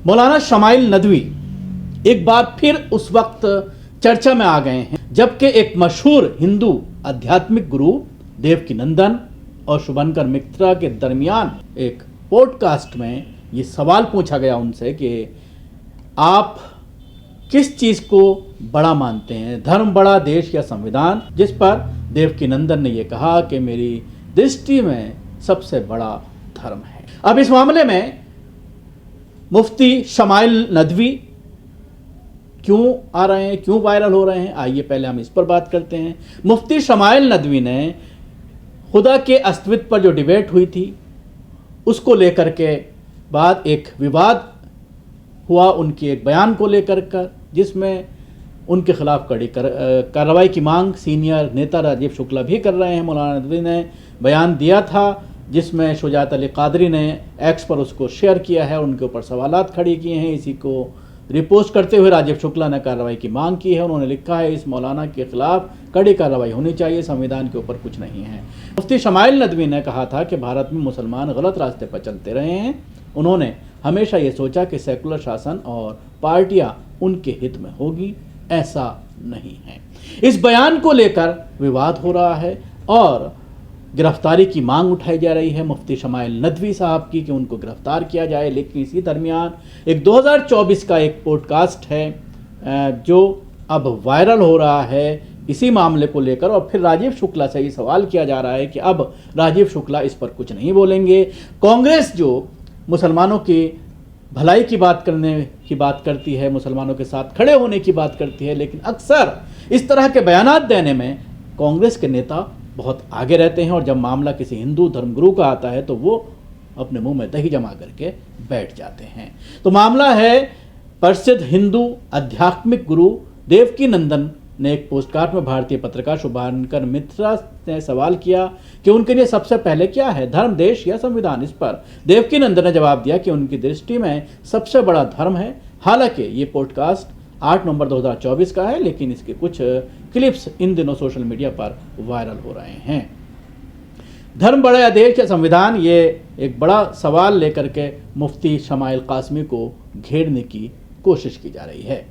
मौलाना smile Nadvi एक बार फिर उस वक्त चर्चा में आ गए हैं जबकि एक मशहूर हिंदू आध्यात्मिक गुरु देवकीनंदन और शुभंकर मित्रा के दरमियान एक पॉडकास्ट में ये सवाल पूछा गया उनसे कि आप किस चीज को बड़ा मानते हैं, धर्म बड़ा, देश या संविधान, जिस पर देवकीनंदन ने यह कहा कि मेरी दृष्टि में सबसे बड़ा धर्म है। अब इस मामले में मुफ्ती शमाइल नदवी क्यों आ रहे हैं, क्यों वायरल हो रहे हैं, आइए पहले हम इस पर बात करते हैं। मुफ्ती शमाइल नदवी ने खुदा के अस्तित्व पर जो डिबेट हुई थी उसको लेकर के बाद एक विवाद हुआ उनके एक बयान को लेकर कर, जिसमें उनके खिलाफ कड़ी कार्रवाई की मांग सीनियर नेता राजीव शुक्ला भी कर रहे हैं। मौलाना नदवी ने बयान दिया था जिसमें शुजात अली कादरी ने एक्स पर उसको शेयर किया है, उनके ऊपर सवालात खड़े किए हैं। इसी को रिपोस्ट करते हुए राजीव शुक्ला ने कार्रवाई की मांग की है। उन्होंने लिखा है इस मौलाना के खिलाफ कड़ी कार्रवाई होनी चाहिए, संविधान के ऊपर कुछ नहीं है। मुफ्ती शमाइल नदवी ने कहा था कि भारत में मुसलमान गलत रास्ते पर चलते रहे हैं। उन्होंने हमेशा ये सोचा कि सेकुलर शासन और पार्टियां उनके हित में होगी, ऐसा नहीं है। इस बयान को लेकर विवाद हो रहा है और गिरफ्तारी की मांग उठाई जा रही है मुफ्ती शमाइल नदवी साहब की कि उनको गिरफ्तार किया जाए। लेकिन इसी दरमियान एक 2024 का एक पॉडकास्ट है जो अब वायरल हो रहा है इसी मामले को लेकर, और फिर राजीव शुक्ला से ये सवाल किया जा रहा है कि अब राजीव शुक्ला इस पर कुछ नहीं बोलेंगे। कांग्रेस जो मुसलमानों की भलाई की बात करती है, मुसलमानों के साथ खड़े होने की बात करती है, लेकिन अक्सर इस तरह के बयानात देने में कांग्रेस के नेता बहुत आगे रहते हैं और जब मामला किसी हिंदू धर्मगुरु का आता है तो वो अपने मुंह में दही जमा करके बैठ जाते हैं। तो मामला है प्रसिद्ध हिंदू आध्यात्मिक गुरु देवकीनंदन ने एक पोस्टकार्ड में भारतीय पत्रकार शुभंकर मित्रा ने सवाल किया कि उनके लिए सबसे पहले क्या है, धर्म, देश या संविधान। इस पर देवकीनंदन ने जवाब दिया कि उनकी दृष्टि में सबसे बड़ा धर्म है। हालांकि ये पॉडकास्ट 8 नवंबर 2024 का है, लेकिन इसके कुछ क्लिप्स इन दिनों सोशल मीडिया पर वायरल हो रहे हैं। धर्म बड़ा या देश या संविधान, ये एक बड़ा सवाल लेकर के मुफ्ती शमाइल कासमी को घेरने की कोशिश की जा रही है।